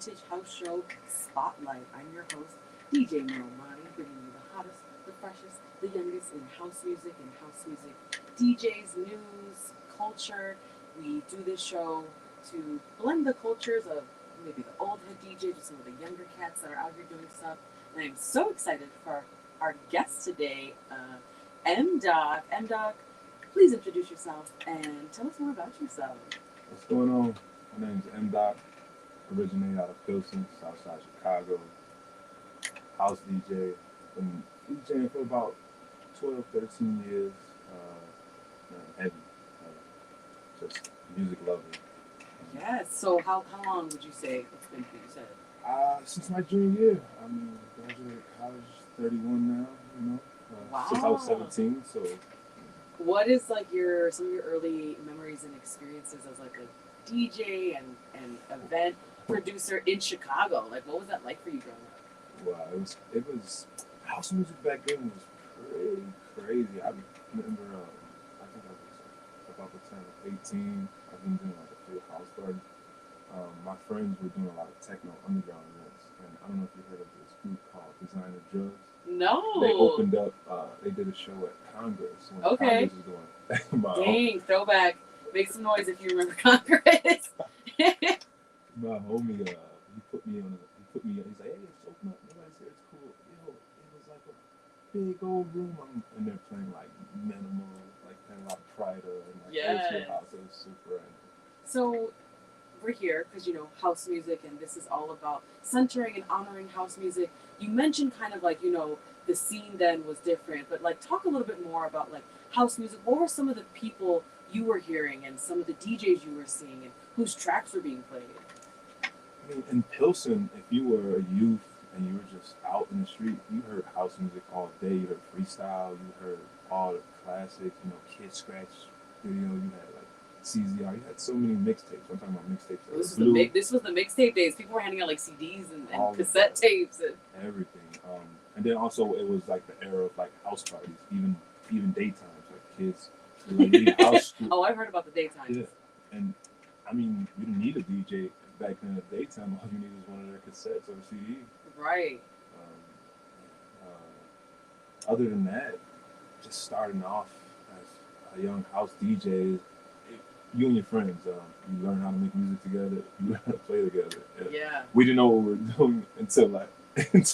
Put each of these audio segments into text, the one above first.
Vintage House Show Spotlight. I'm your host, DJ Mo Mami, bringing you the hottest, the freshest, the youngest in house music DJs, news, culture. We do this show to blend the cultures of maybe the old head DJs with some of the younger cats that are out here doing stuff. And I'm so excited for our guest today, M-Dok. M-Dok, please introduce yourself and tell us more about yourself. What's going on? My name is M-Dok. Originated out of Pilsen, Southside Chicago. House DJ. Been DJing for about 12, 13 years. Heavy. Just music lover. Yes. So how long would you say it's been for you said? Since my junior year. I'm graduated college, 31 now, you know. Wow. Since I was 17, so. What is like some of your early memories and experiences as like a DJ and event producer in Chicago? Like, what was that like for you growing up? Wow, it was house music back then was pretty crazy. I remember, I think I was about the time of 18. I've been doing like a few house parties. My friends were doing a lot of techno underground events, and I don't know if you heard of this group called Designer Drugs. No. They opened up. They did a show at Congress when Congress was going. Dang, throwback. Make some noise if you remember Congress. My homie, he put me on. He's like, hey, it's open up. Nobody's here. It's cool. Yo, it was like a big old room. I'm in there playing like minimal, like playing a lot of Prida and like yes. house. It was super random. So we're here because house music, and this is all about centering and honoring house music. You mentioned kind of like the scene then was different, but like talk a little bit more about like house music. What were some of the people you were hearing and some of the DJs you were seeing and whose tracks were being played? I mean, in Pilsen, if you were a youth and you were just out in the street, you heard house music all day. You heard freestyle, you heard all the classics, Kid Scratch, you had like CZR, you had so many mixtapes. I'm talking about mixtapes. This was the mixtape days. People were handing out like CDs and cassette tapes and everything. And then also it was like the era of like house parties, even daytimes, like kids would like leave house school. Oh, I've heard about the daytimes. Yeah, and I mean, you didn't need a DJ back in the daytime. All you needed was one of their cassettes or a CD. Right. Other than that, just starting off as a young house DJ, you and your friends, you learn how to make music together. You learn how to play together. Yeah. We didn't know what we were doing until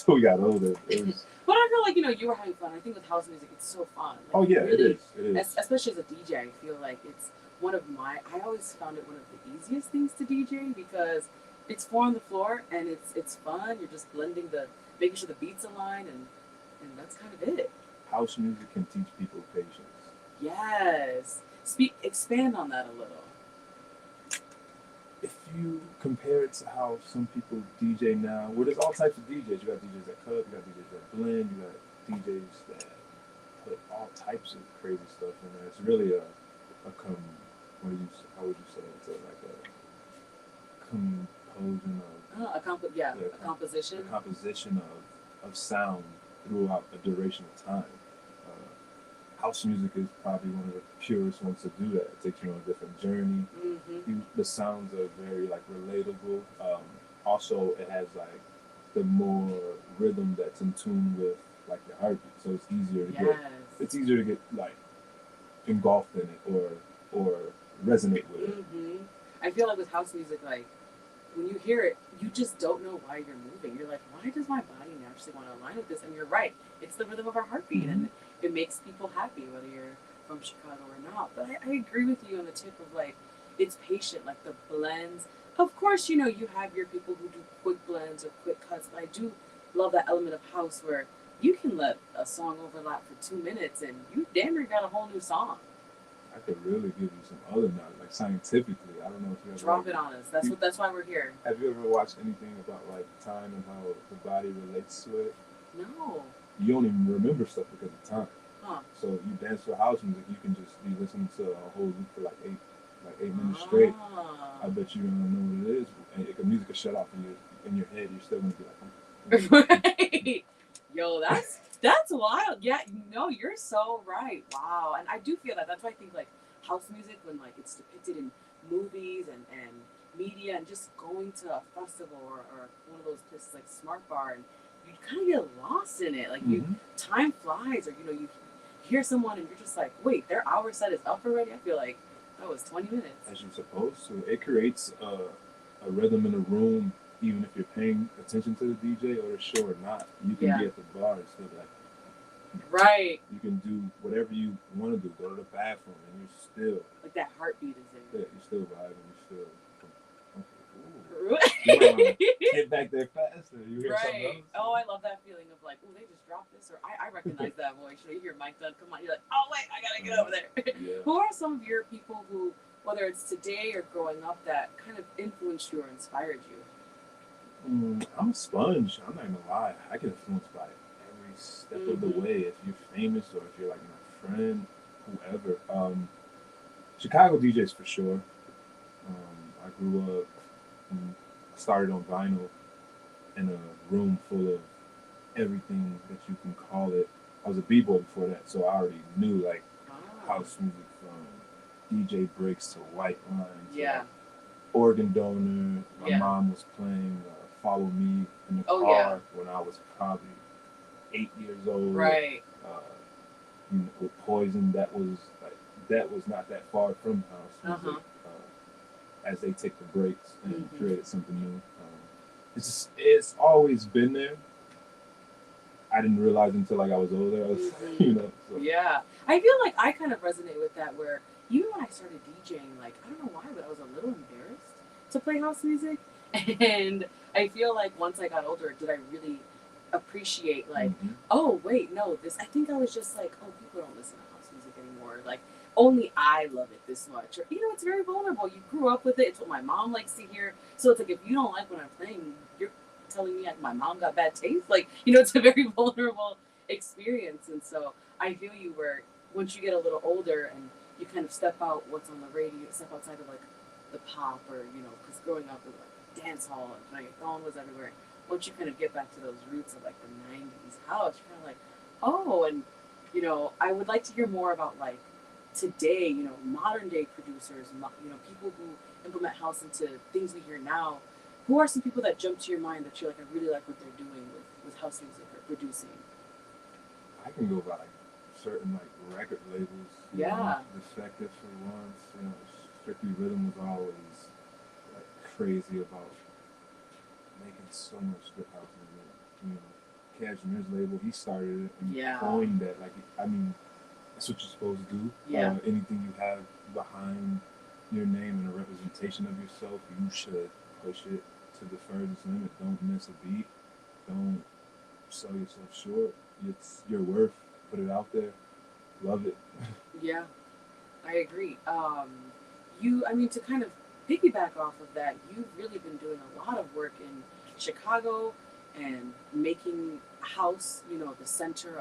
we got older. It was. But I feel like you were having fun. I think with house music, it's so fun. Like, oh yeah, really, it is. Especially as a DJ, I feel like it's I always found it one of the easiest things to DJ because it's 4 on the floor and it's fun. You're just making sure the beats align and that's kind of it. House music can teach people patience. Yes. Expand on that a little. If you compare it to how some people DJ now, where there's all types of DJs. You got DJs that cut, you got DJs that blend, you got DJs that put all types of crazy stuff in there. It's really how would you say it? It's like a composition of a composition. A composition of sound throughout a duration of time. House music is probably one of the purest ones to do that. It takes you on a different journey. Mm-hmm. The sounds are very like relatable. Also, it has like the more rhythm that's in tune with like your heartbeat, so it's easier to get like engulfed in it or resonate with it. Mm-hmm. I feel like with house music, like when you hear it, you just don't know why you're moving. You're like, why does my body naturally want to align with this? And you're right, it's the rhythm of our heartbeat, mm-hmm. and it makes people happy whether you're from Chicago or not. But I agree with you on the tip of like, it's patient, like the blends. Of course, you have your people who do quick blends or quick cuts, but I do love that element of house where you can let a song overlap for 2 minutes and you damn near got a whole new song. I could really give you some other knowledge, like scientifically. I don't know if you ever drop it on us. That's why we're here. Have you ever watched anything about like time and how the body relates to it? No. You don't even remember stuff because of time. Huh. So you dance to house music, you can just be listening to a whole loop for like eight minutes straight. I bet you don't know what it is. And if the music is shut off in your head, you're still gonna be like, right. Yo, that's wild. Yeah, you're so right. Wow. And I do feel that. That's why I think like house music, when like it's depicted in movies and media and just going to a festival or one of those places like Smart Bar, and you kind of get lost in it. Like time flies, or you hear someone and you're just like, wait, their hour set is up already. I feel like that was 20 minutes. As you're supposed to. It creates a rhythm in the room, even if you're paying attention to the DJ or the show or not. You can be at the bar and still be like, right. You can do whatever you want to do. Go to the bathroom and you're still like that heartbeat is there. Yeah, you're still vibing. You're still get back there faster. You hear something else? Oh, I love that feeling of like, oh, they just dropped this, or I recognize that voice. You hear Mike Dunn come on, you're like, oh wait, I gotta get over there. Yeah. Who are some of your people who, whether it's today or growing up, that kind of influenced you or inspired you? I'm a sponge. I'm not gonna lie. I get influenced by every step of the way. If you're famous or if you're like my friend, whoever. Chicago DJs for sure. I grew up. Started on vinyl in a room full of everything that you can call it. I was a b-boy before that, so I already knew like house music from DJ breaks to white lines. Yeah. Organ donor. My mom was playing Follow Me in the car when I was probably 8 years old. Right. With Poison, that was not that far from house music. As they take the breaks and created something new. It's always been there. I didn't realize until like I was older. So. Yeah. I feel like I kind of resonate with that, where even when I started DJing, like, I don't know why, but I was a little embarrassed to play house music. And I feel like once I got older, did I really appreciate like, oh wait, no, I think I was just like, oh, people don't listen to house music anymore. Like, only I love it this much. Or, it's very vulnerable. You grew up with it. It's what my mom likes to hear. So it's like, if you don't like what I'm playing, you're telling me like my mom got bad taste. Like, it's a very vulnerable experience. And so I feel you where once you get a little older and you kind of step out what's on the radio, step outside of like the pop or, because growing up with like dance hall and reggaeton was everywhere. Once you kind of get back to those roots of like the 90s house, you're kind of like, oh, and, I would like to hear more about like, today, modern day producers, people who implement house into things we hear now. Who are some people that jump to your mind that you're like, I really like what they're doing with house music or producing? I can go by like certain like record labels. Defective for once. Strictly Rhythm was always like crazy about making so much good house music. Cashmere's label, he started it and coined that. Like, I mean, that's what you're supposed to do. Anything you have behind your name and a representation of yourself, you should push it to the furthest limit. Don't miss a beat. Don't sell yourself short. It's your worth. Put it out there. Love it. Yeah, I agree. To kind of piggyback off of that, you've really been doing a lot of work in Chicago and making house, the center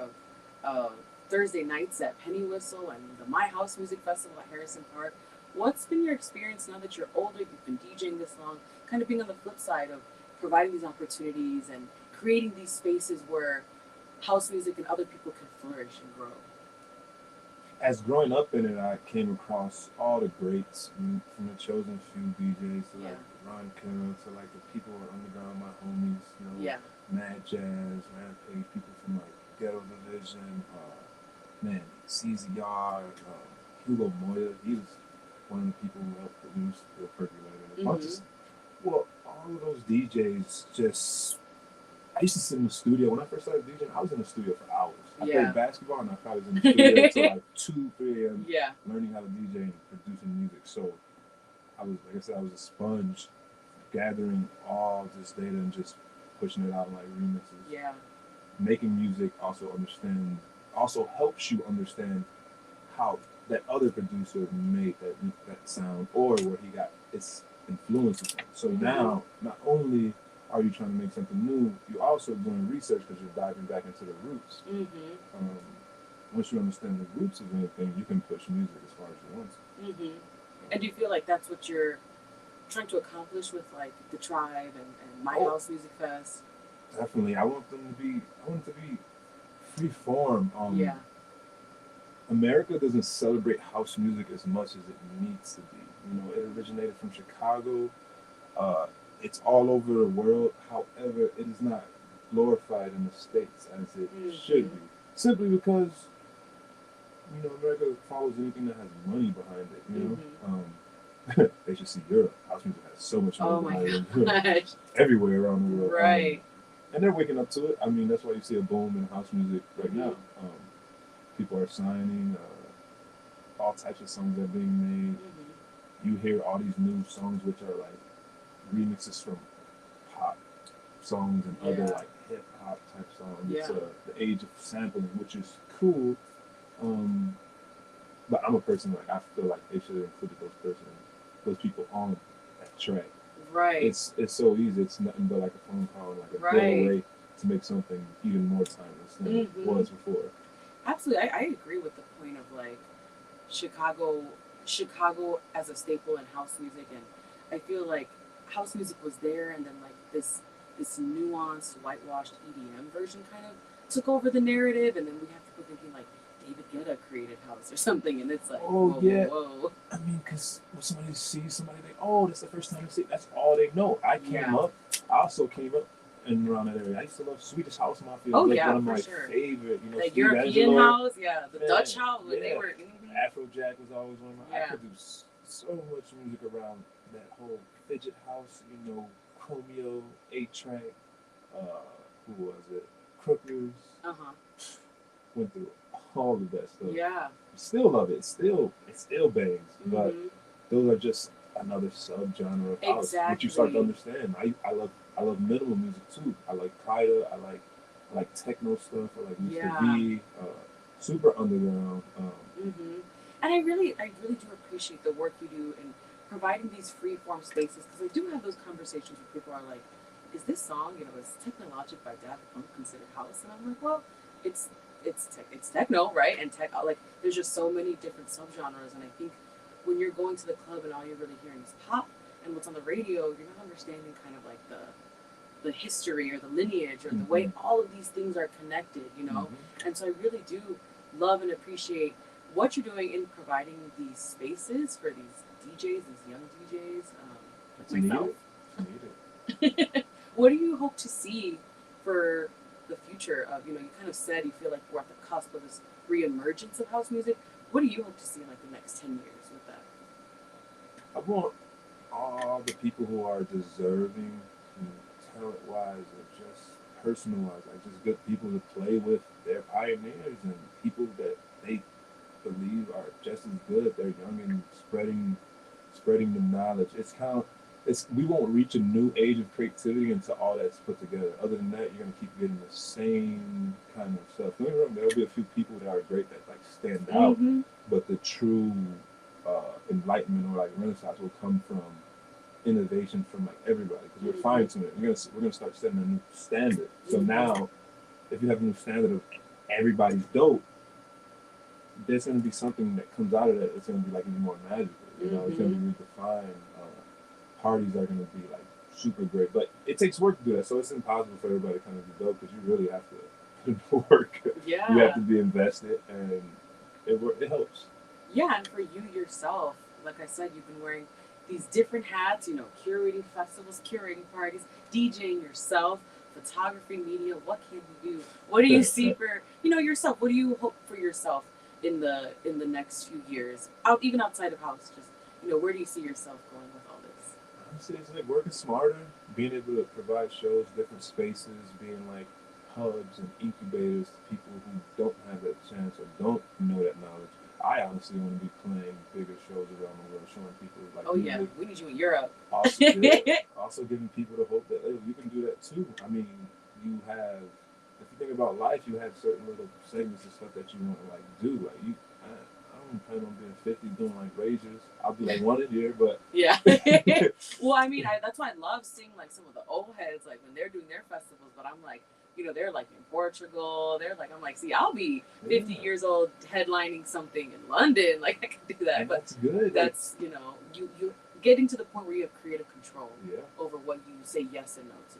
of Thursday nights at Penny Whistle and the My House Music Festival at Harrison Park. What's been your experience now that you're older, you've been DJing this long, kind of being on the flip side of providing these opportunities and creating these spaces where house music and other people can flourish and grow? As growing up in it, I came across all the greats, from the chosen few DJs to like Ron Carroll to like the people who are underground, my homies, Mad Jazz, Rampage, people from like Ghetto Division, CZR, Hugo Moya. He was one of the people who helped produce the Percolator. All of those DJs just. I used to sit in the studio. When I first started DJing, I was in the studio for hours. I played basketball and I probably was in the studio until like 2, 3 a.m. Learning how to DJ and producing music. So I was a sponge gathering all this data and just pushing it out in like remixes. Yeah. Making music also helps you understand how that other producer made that sound or where he got its influences from. So now, not only are you trying to make something new, you're also doing research because you're diving back into the roots. Once you understand the roots of anything, you can push music as far as you want to. And do you feel like that's what you're trying to accomplish with like the Tribe and My House Music Fest? Definitely. I want it to be free form. America doesn't celebrate house music as much as it needs to be. It originated from Chicago. It's all over the world. However, it is not glorified in the States as it should be. Simply because, America follows anything that has money behind it, they should see Europe. House music has so much money behind it. Everywhere around the world. Right. And they're waking up to it. I mean, that's why you see a boom in house music right now. People are signing, all types of songs are being made. You hear all these new songs which are like remixes from pop songs and other like hip hop type songs. It's the age of sampling, which is cool. But I'm a person like I feel like they should have included those people on that track. Right. It's so easy. It's nothing but like a phone call, like a bill away to make something even more timeless than it was before. Absolutely, I agree with the point of like Chicago as a staple in house music, and I feel like house music was there, and then like this nuanced, whitewashed EDM version kind of took over the narrative, and then we have people thinking like David Guetta created house or something, and it's like, whoa. I mean, because when somebody sees somebody, that's the first time they see it. That's all they know. I also came up in around that area. I used to love Swedish House Mafia. Oh, like one of my favorite, the European house, the Dutch house, they were. Afrojack was always one of my. I produced so much music around that whole fidget house, Chromeo, 8-track, who was it? Crookers. Went through all of that stuff. Yeah. Still love it. It still bangs. But those are just another subgenre of house, which you start to understand. I love minimal music too. I like Prida. I like techno stuff. I like Mr. V. Super underground. And I really do appreciate the work you do in providing these free form spaces, because I do have those conversations with people who are like, is this song, is Technologic by Daft Punk considered house? And I'm like, well, it's techno, right? And like there's just so many different subgenres, and I think when you're going to the club and all you're really hearing is pop and what's on the radio, you're not understanding kind of like the history or the lineage or the way all of these things are connected, And so I really do love and appreciate what you're doing in providing these spaces for these DJs, these young DJs, like myself. Needed. What do you hope to see for the future of, you kind of said you feel like we're at the cusp of this re-emergence of house music. What do you hope to see in like the next 10 years with that? I want all the people who are deserving, talent-wise or just personal-wise, like just good people to play with. They're pioneers and people that they believe are just as good. They're young and spreading the knowledge. We won't reach a new age of creativity until all that's put together. Other than that, you're gonna keep getting the same kind of stuff. Don't get me wrong, there'll be a few people that are great that like stand out, but the true enlightenment or like renaissance will come from innovation from like everybody, because we're fine tuning it. We're gonna start setting a new standard. So now, if you have a new standard of everybody's dope, there's gonna be something that comes out of that. It's gonna be like even more magical. It's gonna be redefined. Parties are going to be like super great, but it takes work to do that, so it's impossible for everybody to kind of be dope, because you really have to put in the work. You have to be invested, and it helps. And for you yourself, like I said, you've been wearing these different hats, curating festivals, curating parties, DJing yourself, photography, media. What can you do? What do you see for yourself? What do you hope for yourself in the next few years, even outside of house? Just where do you see yourself going with all this? Honestly, it's like working smarter, being able to provide shows, different spaces, being like hubs and incubators to people who don't have that chance or don't know that knowledge. I honestly want to be playing bigger shows around the world, showing people like we need you in Europe. Also giving people the hope that you can do that too. I mean, you have, if you think about life, you have certain little segments and stuff that you want to like do. Like I don't plan on being 50 doing like rages. I'll be like one a year, but Well, I mean, that's why I love seeing like some of the old heads, like when they're doing their festivals. But I'm like, they're like in Portugal. I'm like, see, I'll be 50 years old headlining something in London. Like I can do that. And but that's good. That's you getting to the point where you have creative control over what you say yes and no to.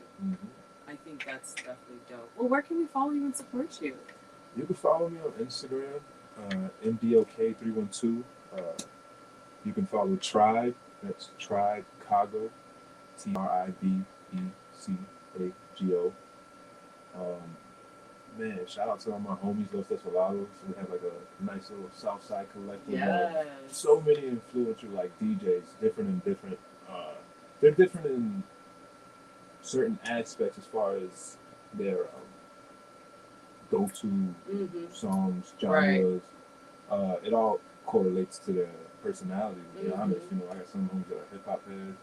I think that's definitely dope. Well, where can we follow you and support you? You can follow me on Instagram. MDOK312. You can follow Tribe. That's Tribe Chicago. TRIBECAGO. Man, shout out to all my homies, Los Desperados. We have like a nice little Southside collective. Yes. So many influential like DJs, different and different. They're different in certain aspects as far as their go-to songs, genres. Right. It all correlates to their personality. To be honest, you know, I got some homies that are hip hop heads.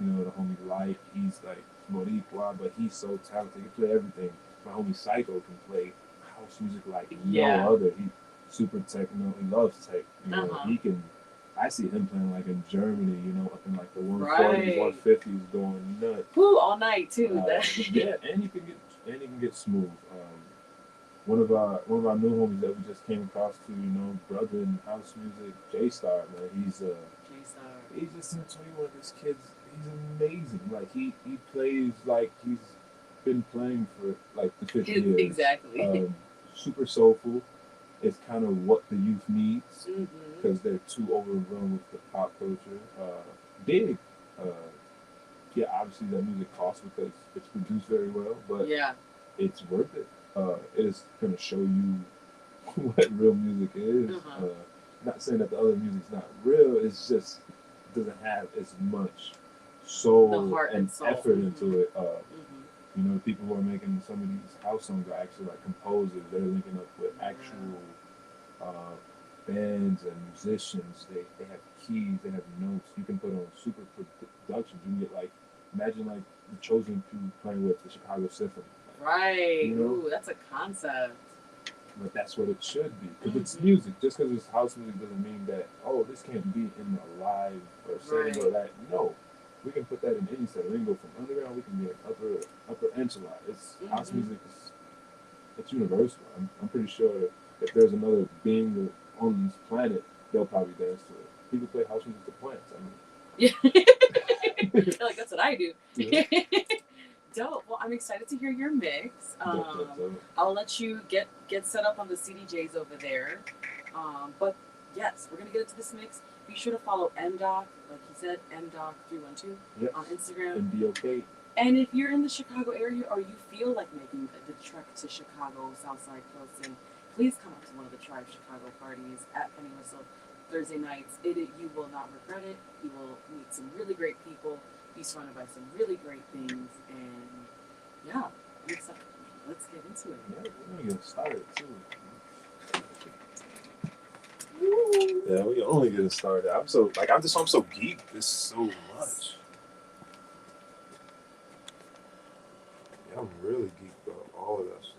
You know, the homie Light, he's like Boricua, but he's so talented. He can play everything. My homie Psycho can play house music like no other. He super techno. He loves tech. You know, he can. I see him playing like in Germany. You know, up in like the 140s, 150s, going nuts. Woo, all night too. Yeah, and he can get smooth. One of our new homies that we just came across to, you know, brother in house music, J Star, man. He's just in 21. This kid's he's amazing. Like he plays like he's been playing for like the 50 years. Exactly. Super soulful. It's kind of what the youth needs because they're too overrun with the pop culture. Big. Yeah, obviously that music costs because it's produced very well, but it's worth it. It's going to show you what real music is. Not saying that the other music's not real, it's just it doesn't have as much soul and effort into it. You know, the people who are making some of these house songs are actually like composers. They're linking up with actual bands and musicians. They have keys, they have notes. You can put on super productions. You can get like, imagine like the Chosen Few playing with the Chicago Symphony. Right. You know? Ooh, that's a concept. But that's what it should be. Because it's music. Just because it's house music doesn't mean that, oh, this can't be in a live or setting or that. No. We can put that in any setting. We can go from underground, we can be in upper enchilada. It's house music it's universal. I'm pretty sure if there's another being on this planet, they'll probably dance to it. People play house music to plants. I mean, like that's what I do. Yeah. Dope. Well, I'm excited to hear your mix. I'll let you get set up on the CDJs over there. But yes, we're gonna get into this mix. Be sure to follow M-Dok, like he said, M-Dok 312 on Instagram. M-D-O-K. And if you're in the Chicago area or you feel like making the trek to Chicago, Southside Close, please come up to one of the Tribe Chicago parties at Penny Whistle Thursday nights. You will not regret it. You will meet some really great people, be surrounded by some really great things, and yeah, I'm excited. Let's get into it. Yeah, we're gonna get started too. Woo. Yeah, we only getting started. I'm so geeked. There's so much. Yeah, I'm really geeked about all of that stuff.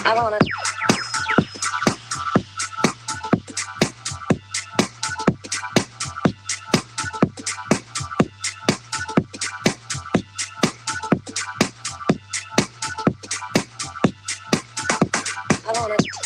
I wanna. I wanna.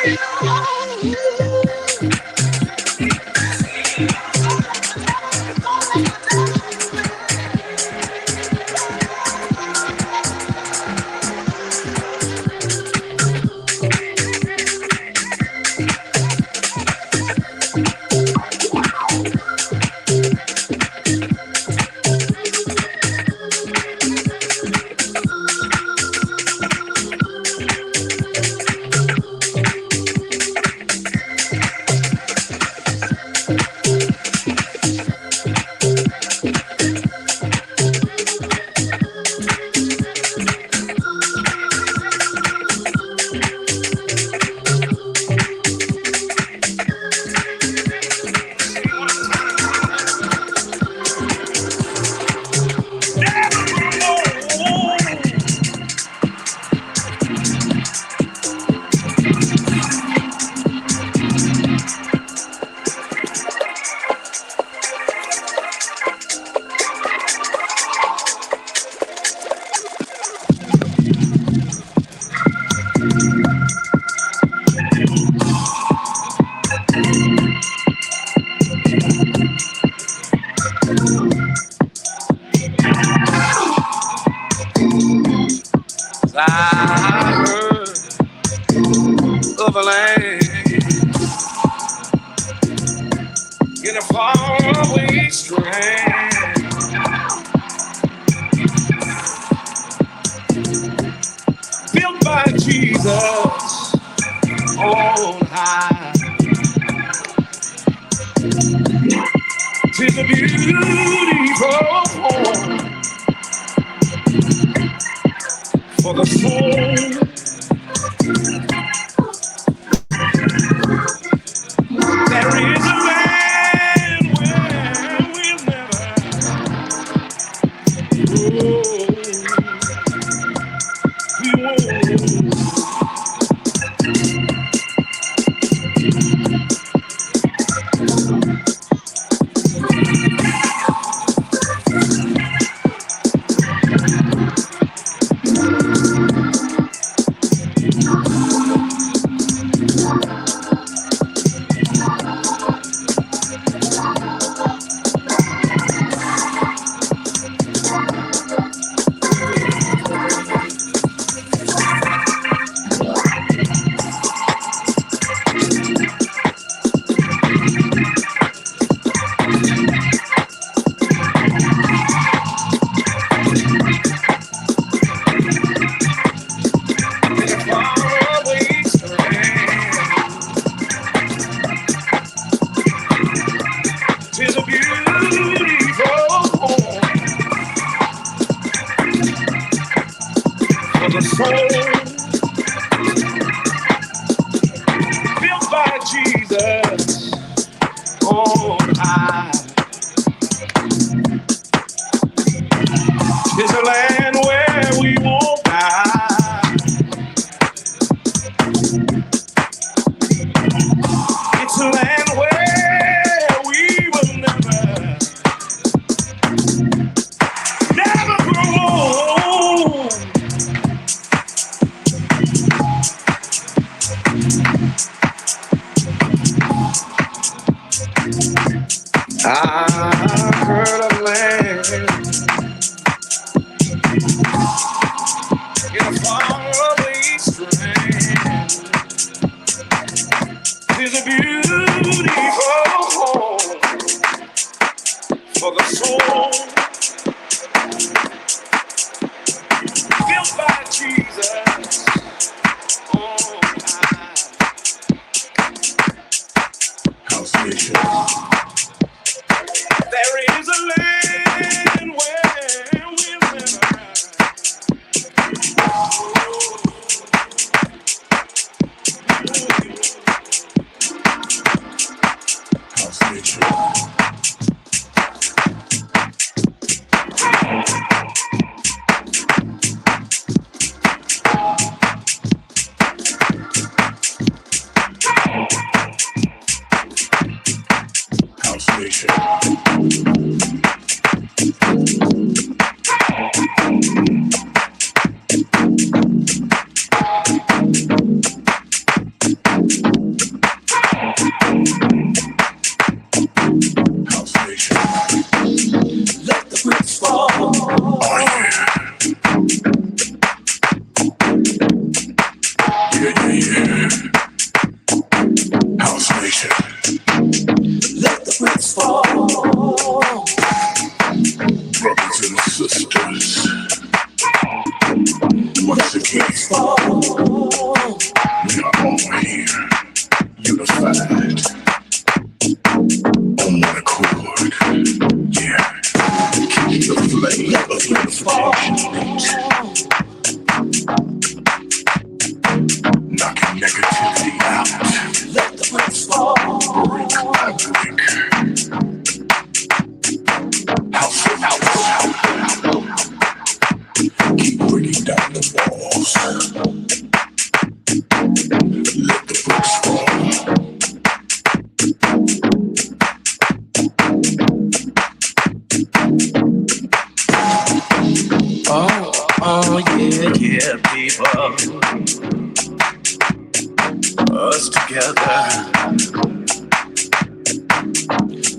I heard of a land in a faraway strand, built by Jesus on high. 'Tis a beautiful home for the soul. There is a land where we'll never go. We won't. here, unified, on one accord. Yeah, keep the flame of unification lit. Knocking negativity out. Let the bricks fall. Brick by brick. House for house. Keep breaking down the walls. Let the bricks fall. Oh yeah, people. Us together.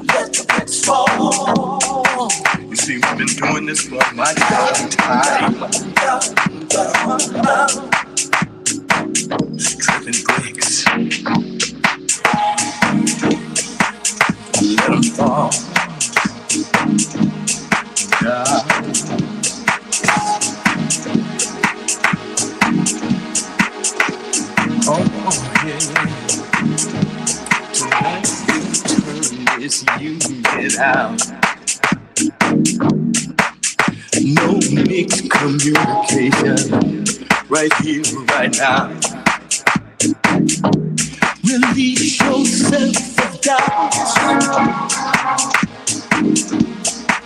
Let the bricks fall. You see, we've been doing this for a mighty long time. Stripping bricks. Let them fall. Yeah. Oh yeah. Tonight we turn this unit out. No mixed communication. Right here, right now. Release yourself of doubt.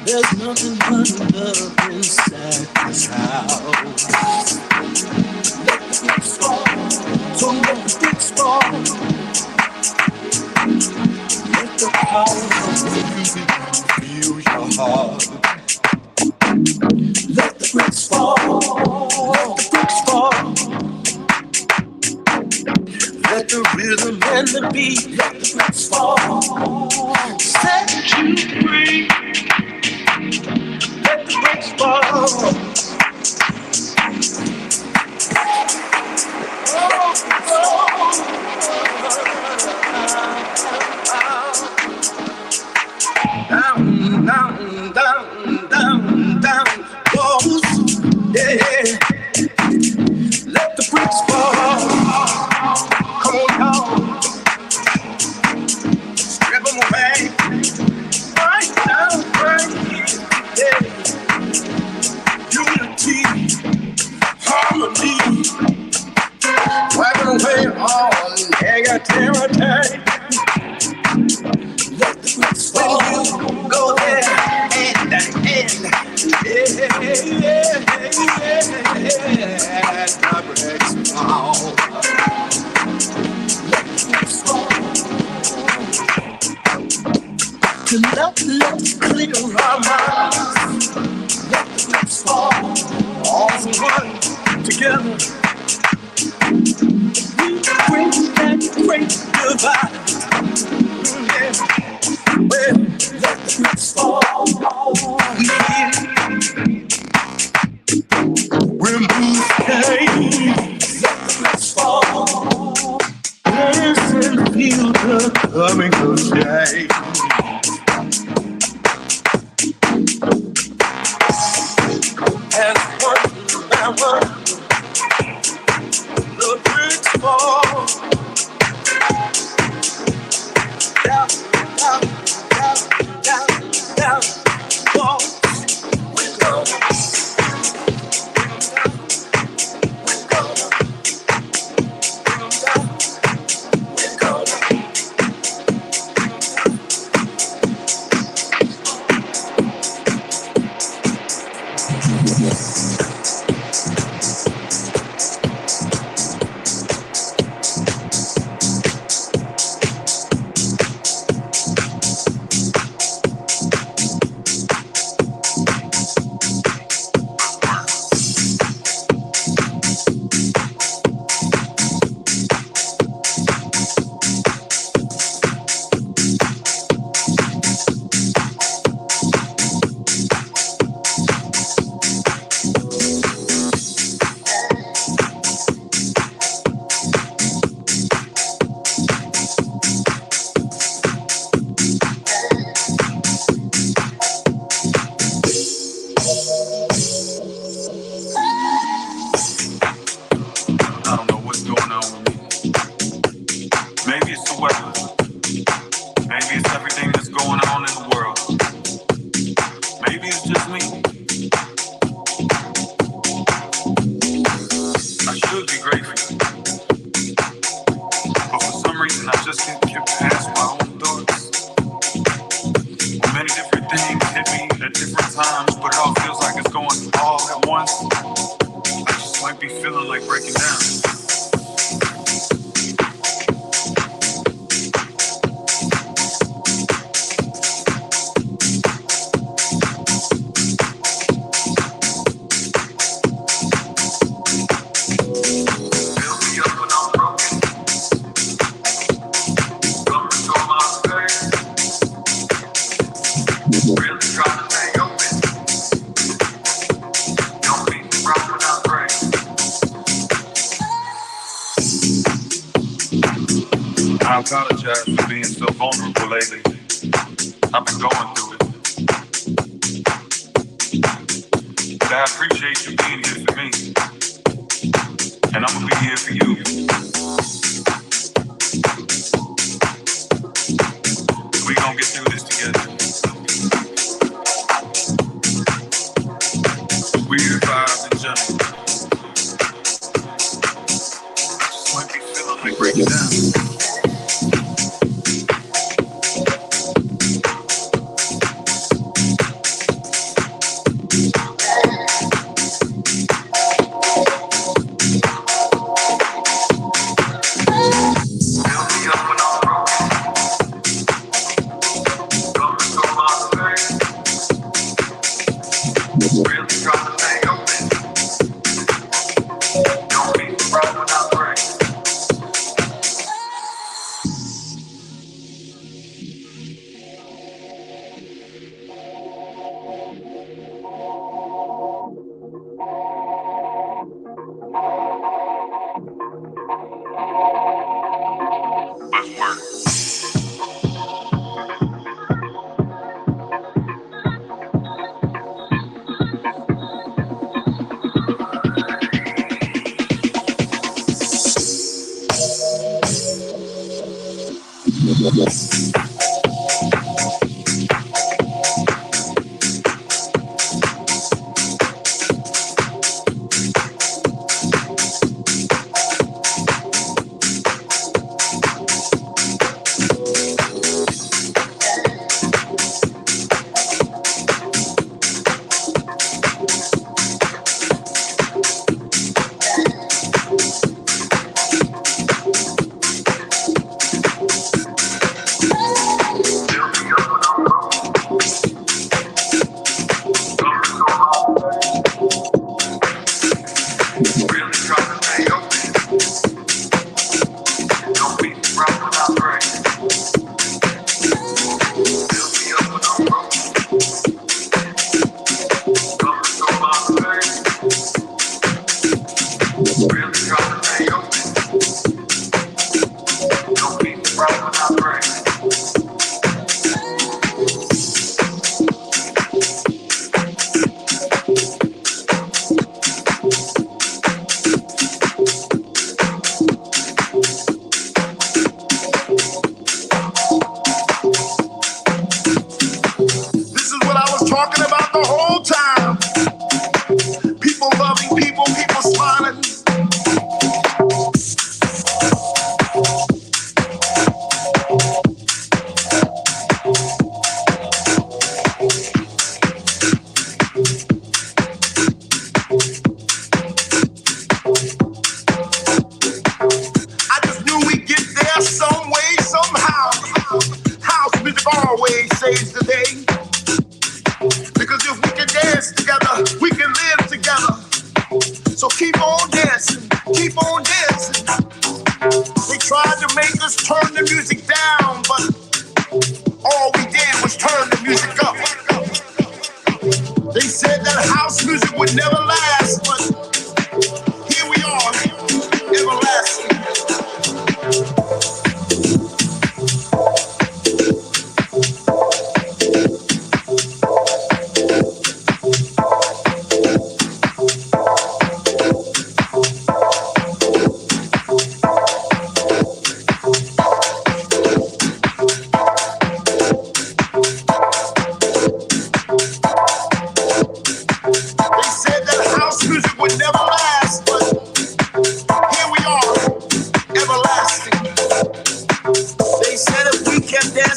There's nothing but love inside this house. Let the bricks fall. So let the bricks fall. Let the power of the music feel your heart. Let the bricks fall. Let the bricks fall. Let the rhythm and the beat. Let the bricks fall. Set you free. Let the bricks fall. Down, down, down, down, down, walls, yeah. Let the bricks fall. Come on, y'all. Strip them away. Right now, right here, yeah. Unity, harmony. Wiping away all negativity. Let the bricks fall. Go there and yeah. The bricks fall. Let the bricks fall. To let's clear our minds. Let the bricks fall. All for one together. We bring that great divide. Yeah. Well, let the bricks fall. Remove pain. Let the bricks fall. Listen, feel the coming of day. As one by one, the bricks fall. Down, down, down, down, down, walls. We're gonna, we're gonna, we're gonna. the weather. Maybe it's everything that's going on in the world. Maybe it's just me. I should be grateful. But for some reason I just can't get past my own thoughts. Many different things hit me at different times, but it all feels like it's going all at once. I just might be feeling like breaking down. I apologize for being so vulnerable lately. I've been going through it. But I appreciate you being here for me. And I'm gonna be here for you. We gonna get through this together. Weird vibes and gentlemen. I just might be feeling like breaking down.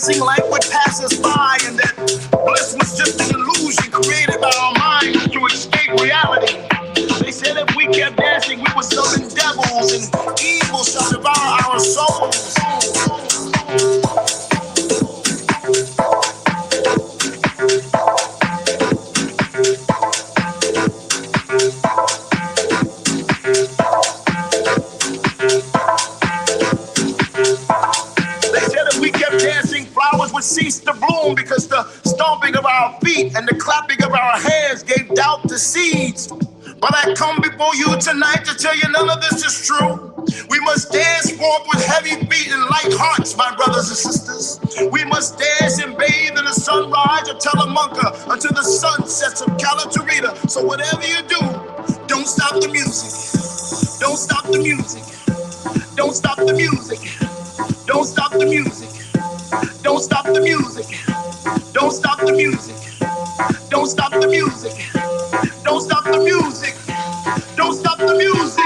dancing like would pass us by, and that bliss was just an illusion created by our minds to escape reality. They said if we kept dancing, we would summon devils and evil shall devour our souls. Cease to bloom because the stomping of our feet and the clapping of our hands gave doubt to seeds. But I come before you tonight to tell you none of this is true. We must dance forth with heavy feet and light hearts, my brothers and sisters. We must dance and bathe in the sunrise of Telemunka until the sunsets of Calatrita. So whatever you do, don't stop the music. Don't stop the music. Don't stop the music. Don't stop the music. Don't stop the music. Don't stop the music. Don't stop the music. Don't stop the music. Don't stop the music.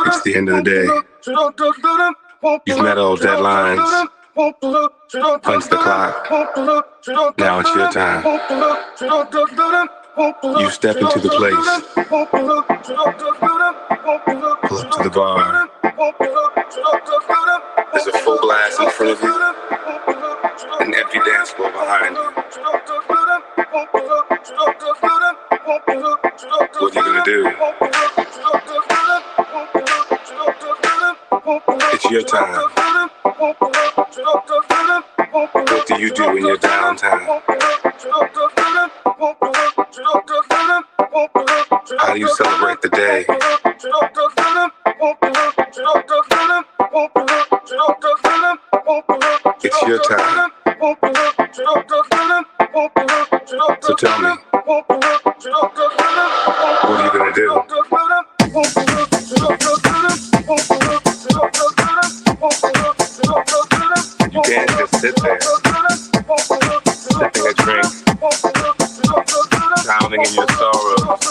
It's the end of the day. You've met all deadlines. Punch the clock. Now it's your time. You step into the place. Pull up to the bar. There's a full glass in front of you. An empty dance floor behind you. What are you gonna do? It's your time. What do you do when you're downtown? How do you celebrate the day? It's your time. So tell me, what are you gonna do? You can't just sit there, sipping a drink, drowning in your sorrows.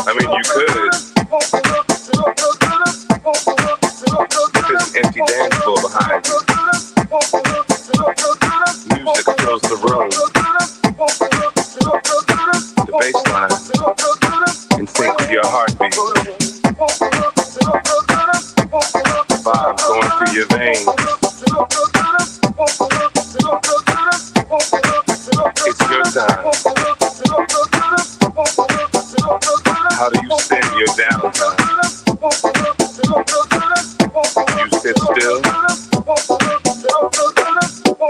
I mean, you could. But there's an empty dance floor behind you. Music fills the room. The bass line in sync with your heartbeat. The vibe going through your veins. It's your time. How do you spend your downtime? You sit still?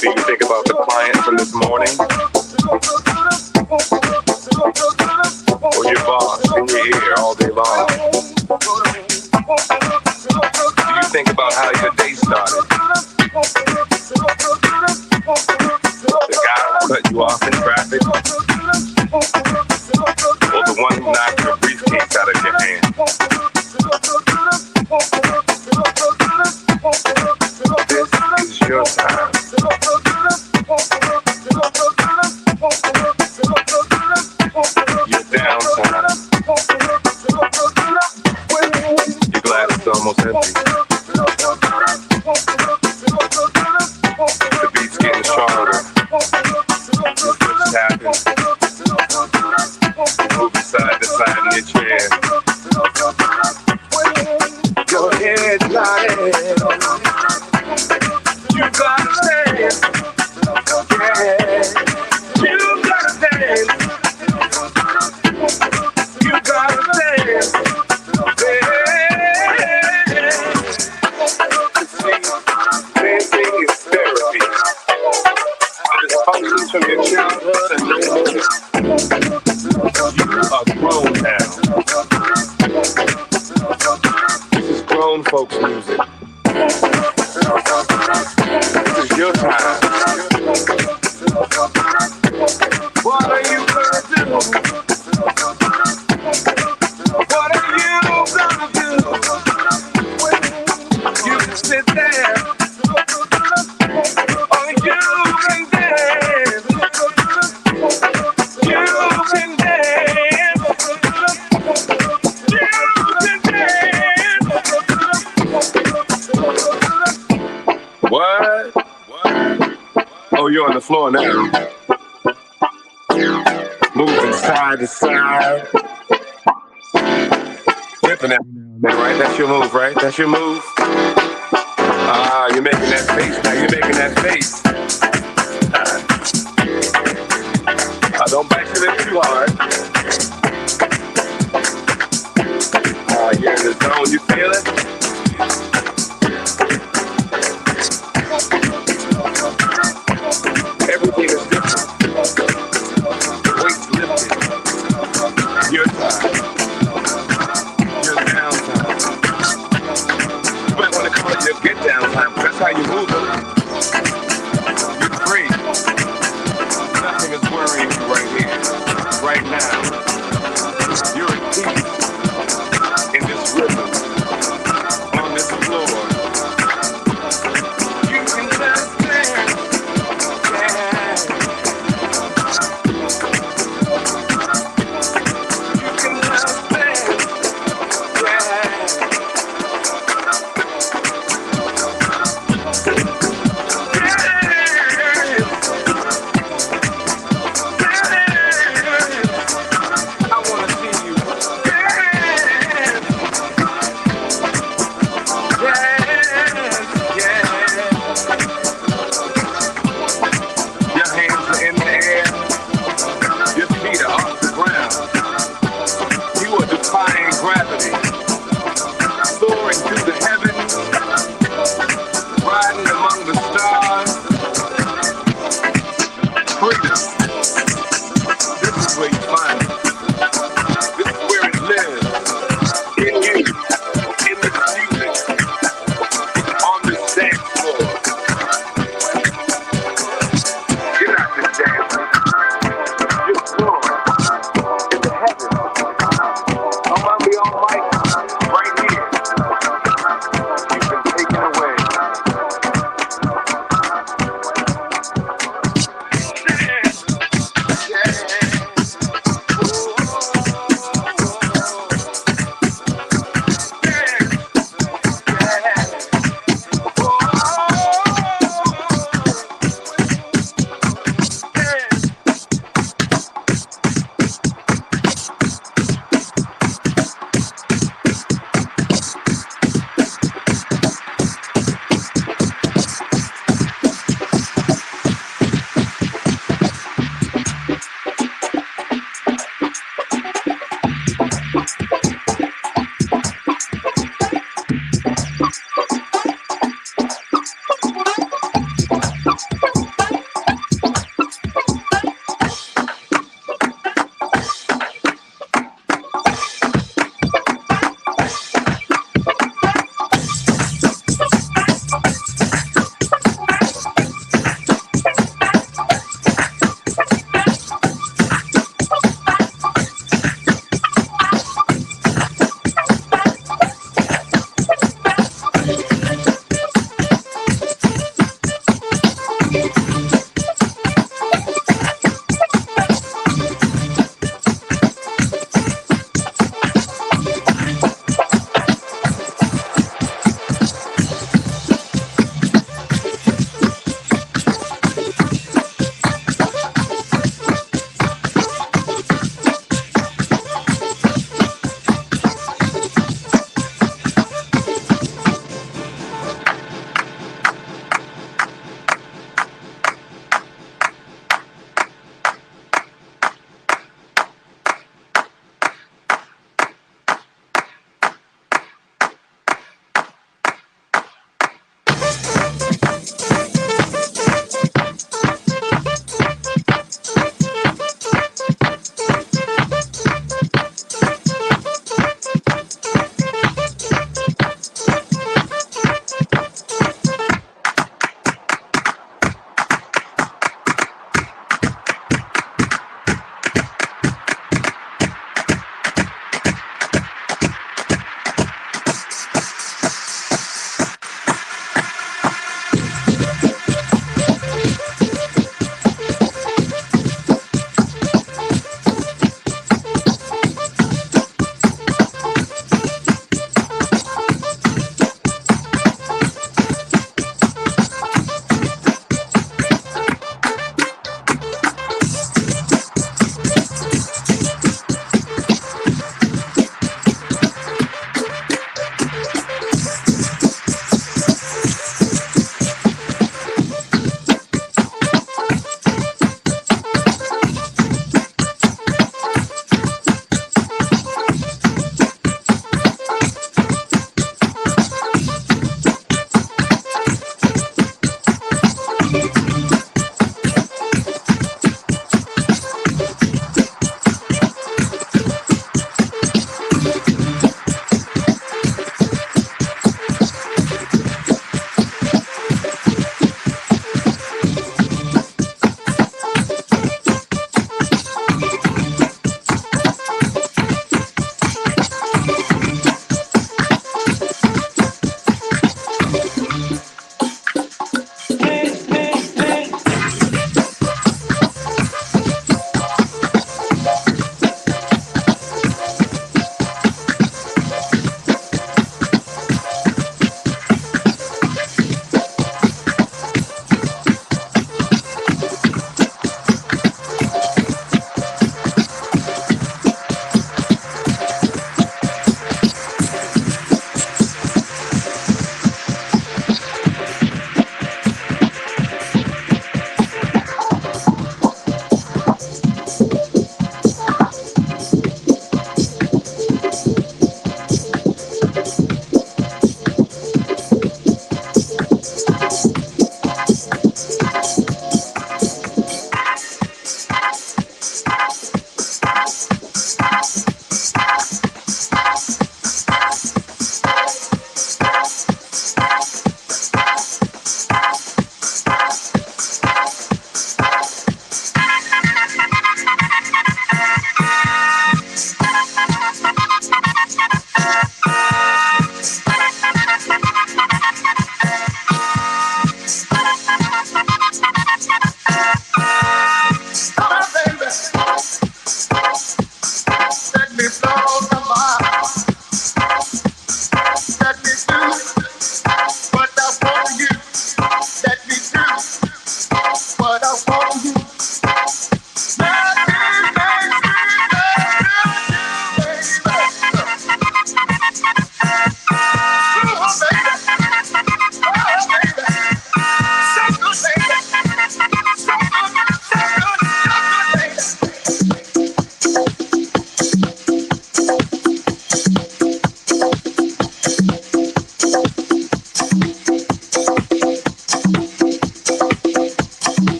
Do you think about the client from this morning? Or your boss in your ear all day long? Do you think about how your day started? The guy cut you off in traffic, or the one who knocked your briefcase out of your hand. This is your time. Your downtime. Your glass is almost empty. The beat's getting stronger. Your foot tapping. Moving side to side in your chair. Your head nodding. You gotta dance. Yeah. You gotta dance. You gotta dance. Dancing is therapy. It functions from your childhood and no more. You are grown now. This is grown folks music. This is your time. What are you gonna do? What are you gonna do? You can sit there, or you can dance. You can dance. You can dance. What? Oh, you're on the floor now. Moving side to side. Flipping that, right? That's your move, right? That's your move. Ah, you're making that face now. You're making that face. Don't back to it too hard. You're in the zone. You feel it? Everything is different. Weights lifted. Your time. Your downtime. You might want to call it your get down time, because that's how you move it. You're free. Nothing is worrying you right here, right now. You're at peace in this rhythm, on this floor. You can just dance.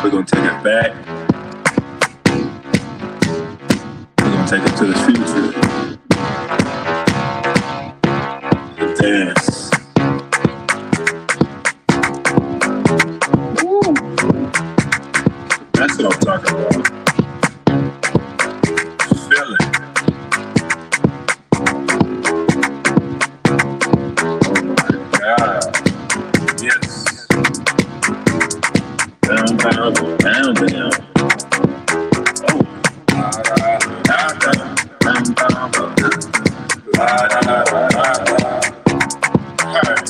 We're gonna take it back. We're gonna take it to the future. The dance. Woo. That's what I'm talking about. Feel it. Oh my God. Yes. Down, down, down, down. Oh. Da, da, da, da, down, down, da, da, da, da, da, da. Alright.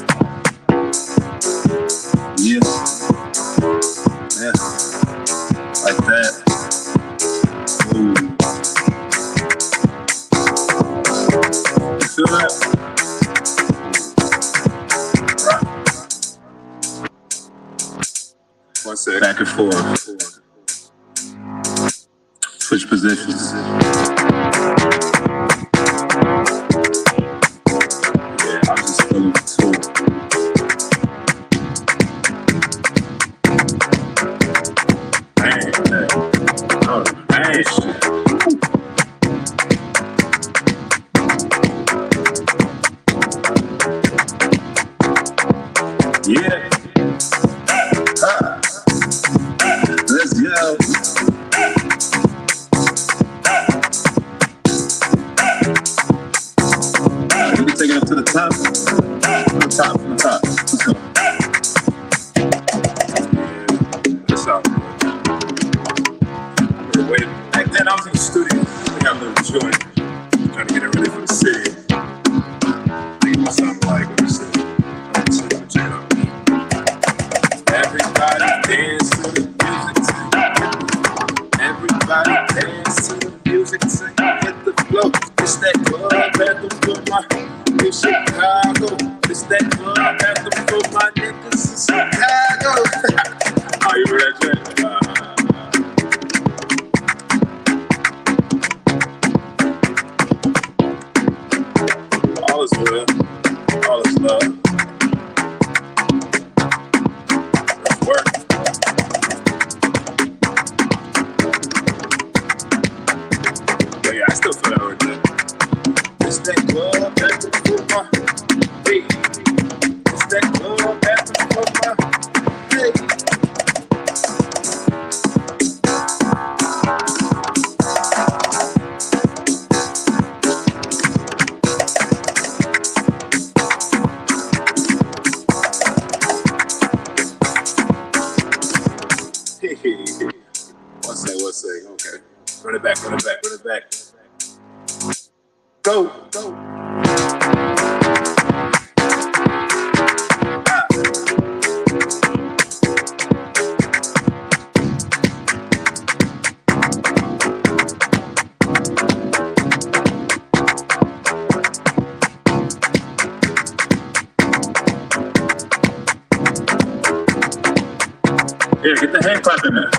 Yes. Yes. Like that. Ooh. You feel that? One sec. Back and forth. Switch positions. Yeah, I'm just feeling it too. Man. Oh, man, shit. Yeah. Let's go. We can take it up to the top. From the top, from the top. Let's go. That's out. Wait, back then I was in the studio. We got a little joint. Trying to get it ready for the city. I think it was something like what you said. Check it out. Everybody dance to the music. Everybody dance to the music. Hit the flow. It's that club anthem for my in Chicago. It's that club anthem for my niggas in Chicago. Oh, you heard that track? All is well. All is love. Let's work. But yeah, I still feel that right there. It's that club anthem for my hey. It's that club anthem for my hey. One sec, okay. Run it back, run it back, run it back. Go, go. Ah. Here, get the hand clap in there.